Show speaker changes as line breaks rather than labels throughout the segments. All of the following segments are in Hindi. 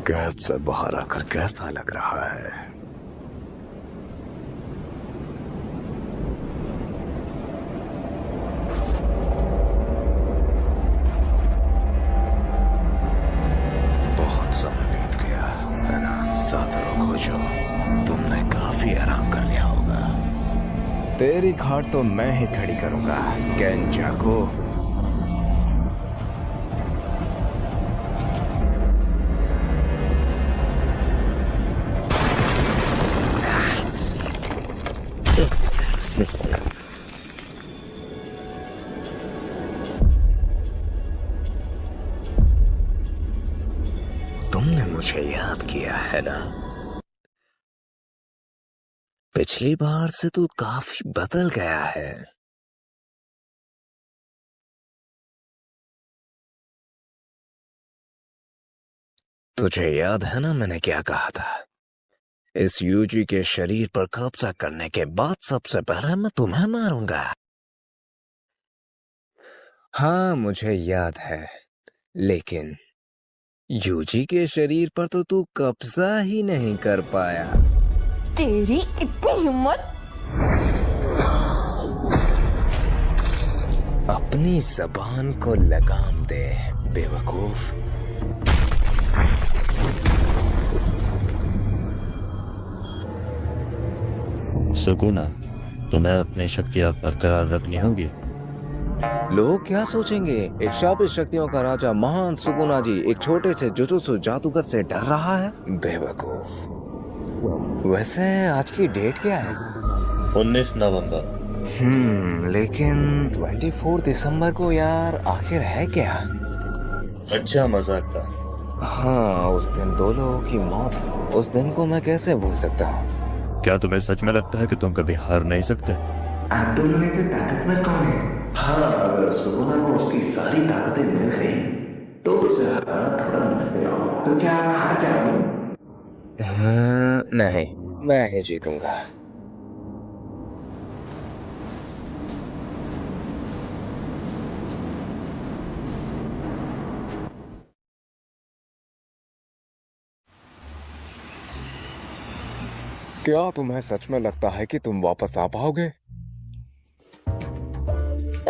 कैब से बाहर आकर कैसा लग रहा है? बहुत समय बीत गया है ना? साथरों को जो तुमने काफी आराम कर लिया होगा। तेरी खाट तो मैं ही खड़ी करूंगा केंचाकू। तुमने मुझे याद किया है ना? पिछली बार से तू काफी बदल गया है। तुझे याद है ना मैंने क्या कहा था? इस यूजी के शरीर पर कब्जा करने के बाद सबसे पहले मैं तुम्हें मारूंगा। हाँ मुझे याद है, लेकिन यूजी के शरीर पर तो तू कब्जा ही नहीं कर पाया।
तेरी इतनी हिम्मत!
अपनी जबान को लगाम दे बेवकूफ।
सुकूना, तुम्हें अपनी शक्तियां बरकरार रखनी होगी।
लोग क्या सोचेंगे? एक शापित शक्तियों का राजा महान सुकुना जी एक छोटे से जुजुत्सु जादूगर से डर रहा है? बेवकूफ। वैसे आज की डेट क्या है?
19 नवंबर।
लेकिन 24 दिसंबर को यार आखिर है क्या?
अच्छा मजाक था।
हाँ उस दिन 2 लोगों की मौत हुई। उस दिन को मैं कैसे भूल सकता हूँ?
क्या तुम्हें सच में लगता है कि तुम कभी हार नहीं सकते?
आप दोनों में से ताकतवर कौन है? हाँ, अगर सुकुना को उसकी सारी ताकतें मिल गई तो उसे हराना थोड़ा मुश्किल होगा। तो क्या आप हार जाओगे?
नहीं, मैं ही जीतूंगा। क्या तुम्हें सच में लगता है कि तुम वापस आ पाओगे?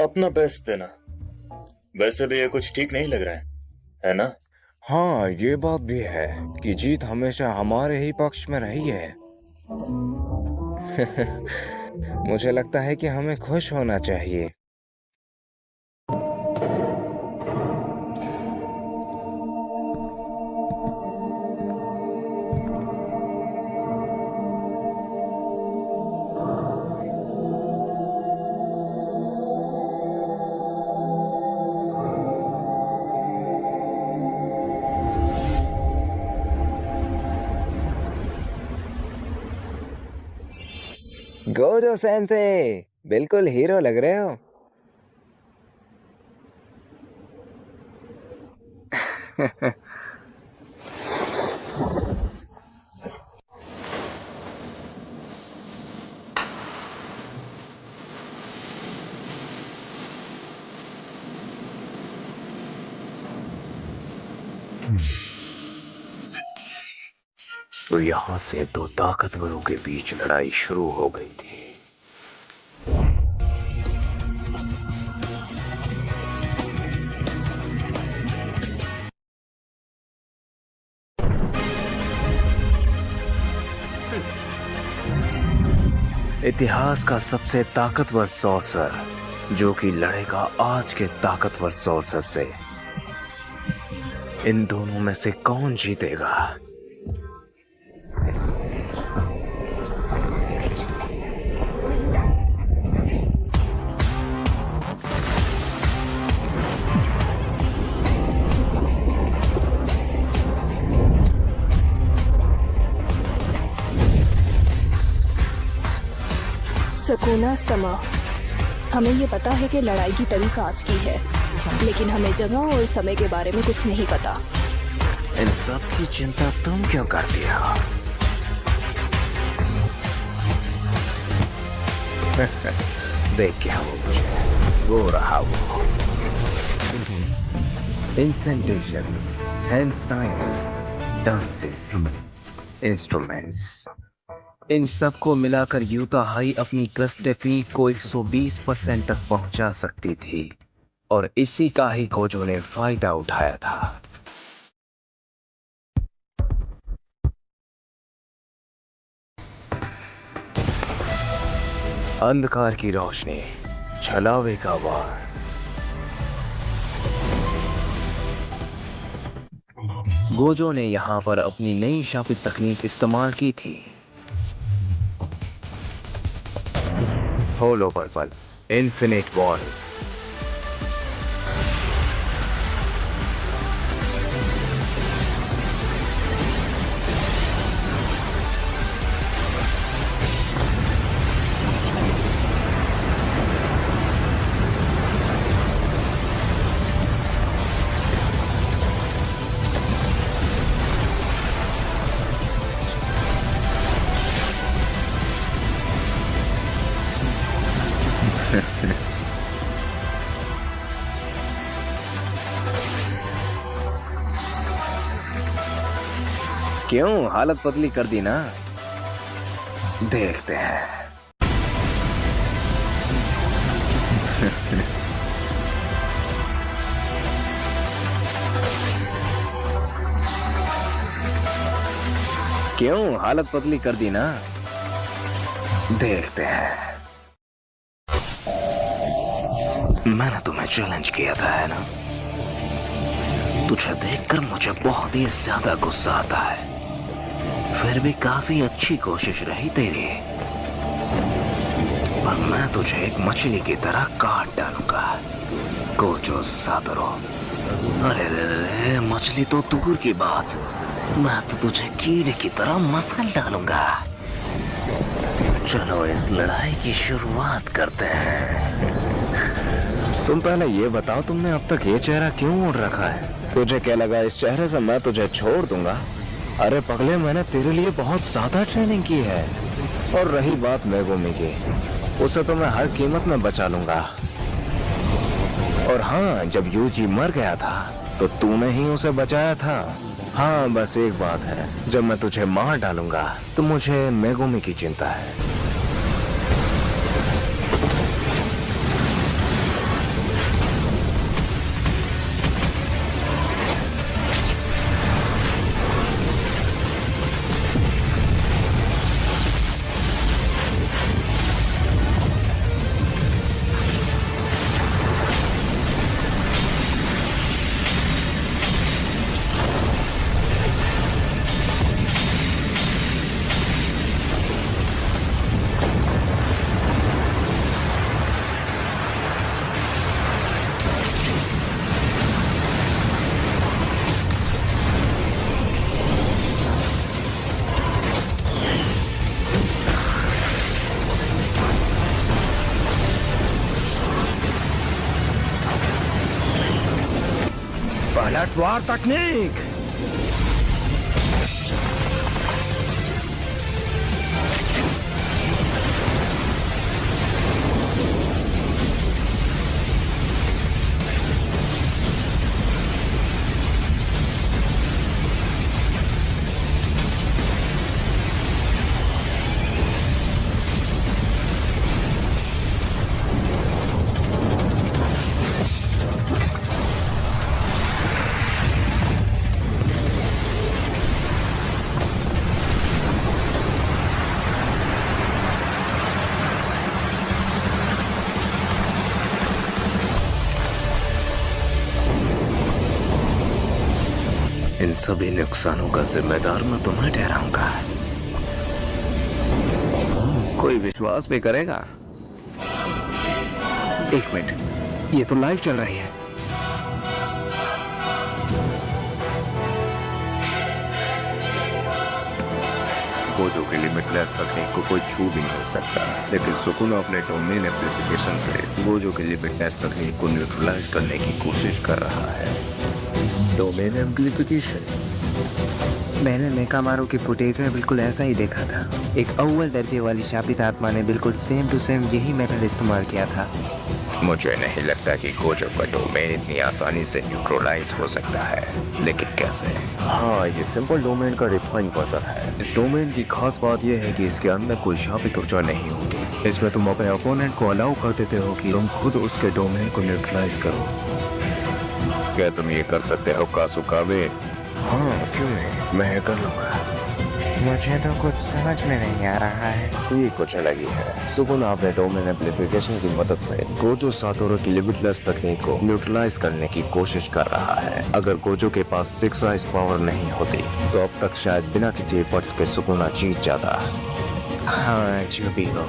अपना बेस्ट देना। वैसे भी ये कुछ ठीक नहीं लग रहा है ना?
हाँ ये बात भी है कि जीत हमेशा हमारे ही पक्ष में रही है। मुझे लगता है कि हमें खुश होना चाहिए। गोजो सेंसे, बिल्कुल हीरो लग रहे हो। तो यहाँ से 2 ताकतवरों के बीच लड़ाई शुरू हो गई थी। इतिहास का सबसे ताकतवर सॉर्सर जो कि लड़ेगा आज के ताकतवर सॉर्सर से। इन दोनों में से कौन जीतेगा?
सुकुना समा, हमें ये पता है कि लड़ाई की तारीख आज की है, लेकिन हमें जगह और समय के बारे में कुछ नहीं पता।
इन सब की चिंता तुम क्यों करती हो? देख क्या हो मुझे, वो रहा वो इंसेंटेशंस, हैंड साइंस, डांसेस, इंस्ट्रूमेंट्स, इन सब को मिलाकर यूता हाई अपनी क्लच टेक्निक को 120% तक पहुंचा सकती थी और इसी का ही गोजो ने फायदा उठाया था। अंधकार की रोशनी, छलावे का वार। गोजो ने यहां पर अपनी नई शापित तकनीक इस्तेमाल की थी। होलो पर्पल, इन्फिनिट वॉल। क्यों हालत पतली कर दी ना? देखते हैं। क्यों हालत पतली कर दी ना? देखते हैं। मैंने तुम्हें चैलेंज किया था, है ना? तुझे देखकर मुझे बहुत ही ज्यादा गुस्सा आता है। फिर भी काफी अच्छी कोशिश रही तेरी, पर मैं तुझे एक मछली की तरह काट डालूंगा, गोजो सातोरू। अरे रे, मछली तो दूर की बात, मैं तो तुझे कीड़े की तरह मसल डालूंगा। चलो इस लड़ाई की शुरुआत करते हैं। तुम पहले ये बताओ, तुमने अब तक ये चेहरा क्यों ओढ़ रखा है? तुझे क्या लगा इस चेहरे से मैं तुझे छोड़ दूंगा? अरे पगले, मैंने तेरे लिए बहुत ज्यादा ट्रेनिंग की है। और रही बात मेगुमी की, उसे तो मैं हर कीमत में बचा लूंगा। और हाँ, जब यूजी मर गया था तो तूने ही उसे बचाया था। हाँ, बस एक बात है, जब मैं तुझे मार डालूंगा तो मुझे मेगुमी की चिंता है। पलटवार तकनीक। इन सभी नुकसानों का जिम्मेदार मैं तुम्हें ठहराऊंगा। कोई विश्वास भी करेगा? एक मिनट, ये तो लाइव चल रही है।
गोजो की लिमिटलेस तकनीक को कोई छू भी नहीं सकता, लेकिन सुकुनो अपने डोमेन एम्प्लीफिकेशन से गोजो की लिमिटलेस तकनीक को न्यूट्रलाइज करने की कोशिश कर रहा है।
डोमेन एम्प्लीफिकेशन
मैंने मेकामारू की फुटेज में बिल्कुल ऐसा ही देखा था। एक अव्वल दर्जे वाली शापित आत्मा ने बिल्कुल सेम टू सेम यही मेथड इस्तेमाल किया था।
मुझे नहीं लगता कि गोजो का डोमेन इतनी आसानी से न्यूट्रलाइज हो सकता है, लेकिन कैसे? हाँ, ये सिंपल डोमेन का रिफाइन वर्जन है। इस डोमेन की खास बात यह है कि इसके अंदर कोई शापित ऊर्जा नहीं होती। इसमें तुम अपने ओपोनेंट को अलाउ कर देते हो कि तुम खुद उसके डोमेन को न्यूट्रलाइज करो। क्या तुम ये कर सकते हो कासुकाबे? हाँ, क्यों नहीं, मैं कर लूंगा।
मुझे तो कुछ समझ में नहीं आ रहा है।
ये कुछ अलग ही है। सुकुना अपने डोमेन एम्प्लीफिकेशन की मदद से गोजो सातोरू की लिमिटलेस तकनीक को न्यूट्रलाइज करने की कोशिश कर रहा है। अगर गोजो के पास 6 आइज पावर नहीं होती तो अब तक शायद बिना किसी एफर्ट्स के सुकुना जीत जाता।
हाँ, जो भी हो,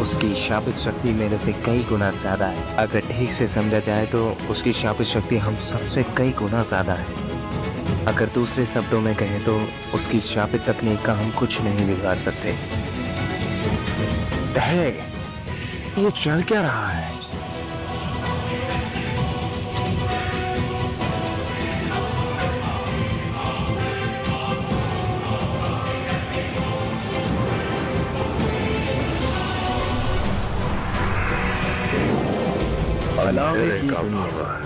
उसकी शापित शक्ति मेरे से कई गुना ज्यादा है। अगर ठीक से समझा जाए तो उसकी शापित शक्ति हम सबसे कई गुना ज्यादा है। अगर दूसरे शब्दों में कहें तो उसकी शापित तकनीक का हम कुछ नहीं बिगाड़ सकते।
ये चल क्या रहा है? अंधेरे का पावर।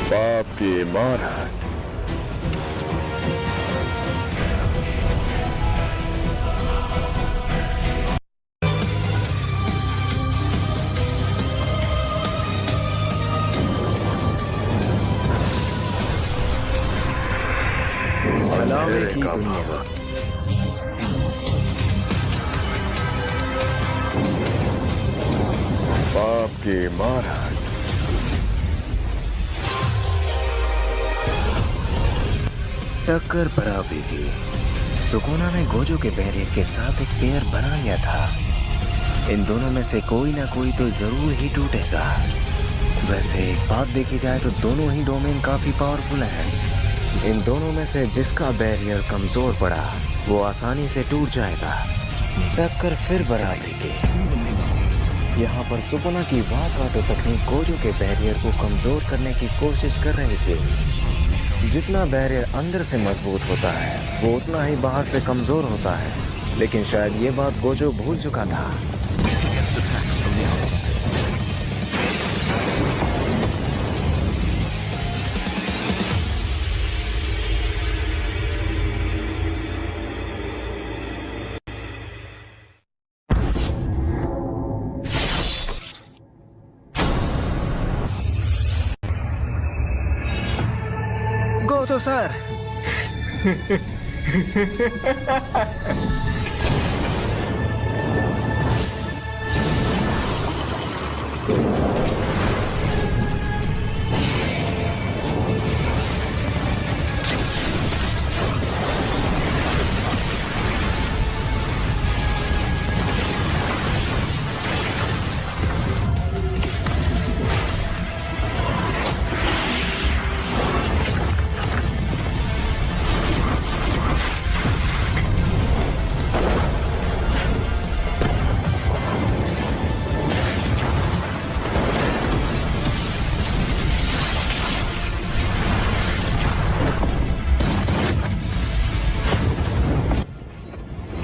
बाप की इमारत। अंधेरे का पावर। बाप की इमारत।
टक्कर बराबरी की। सुकुना ने गोजो के बैरियर के साथ एक पेयर बना लिया था। इन दोनों में से कोई ना कोई तो जरूर ही टूटेगा। वैसे एक बात देखी जाए तो दोनों ही डोमेन काफी पावरफुल हैं। इन दोनों में से जिसका बैरियर कमजोर पड़ा वो आसानी से टूट जाएगा। टक्कर फिर बराबरी की। यहाँ पर सुकुना की वाकाटो तकनीक गोजो के बैरियर को कमजोर करने की कोशिश कर रही थी। जितना बैरियर अंदर से मजबूत होता है वो उतना ही बाहर से कमजोर होता है। लेकिन शायद ये बात गोजो भूल चुका था। गोजो सर,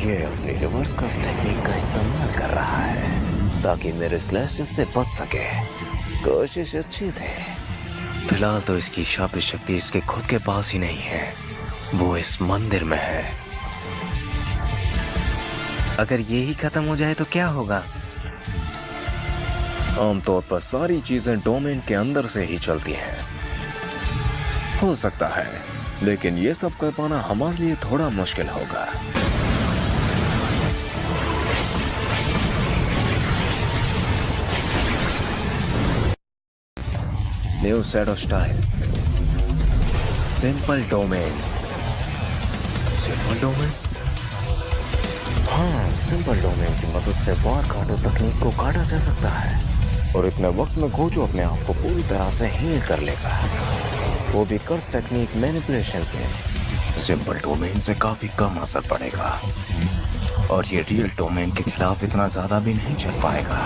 ये अपनी रिवर्स कस टेक्निक का इस्तेमाल कर रहा है ताकि मेरे स्लैशेस से बच सके। कोशिश अच्छी थी।
फिलहाल तो इसकी शापित शक्ति इसके खुद के पास ही नहीं है, वो इस मंदिर में है। अगर ये ही खत्म हो जाए तो क्या होगा?
आमतौर पर सारी चीजें डोमेन के अंदर से ही चलती हैं। हो सकता है, लेकिन ये सब कर पाना हमारे लिए थोड़ा मुश्किल होगा।
New shadow style, simple domain. Simple domain?
हाँ, सिंपल डोमेन की मदद से वार काटो तकनीक को काटा जा सकता है और इतने वक्त में गोजो अपने आप को पूरी तरह से हील कर लेगा, वो भी कर्स टेक्निक मैनिपुलेशन से। सिंपल डोमेन से काफी कम असर पड़ेगा और ये रियल डोमेन के खिलाफ इतना ज्यादा भी नहीं चल पाएगा।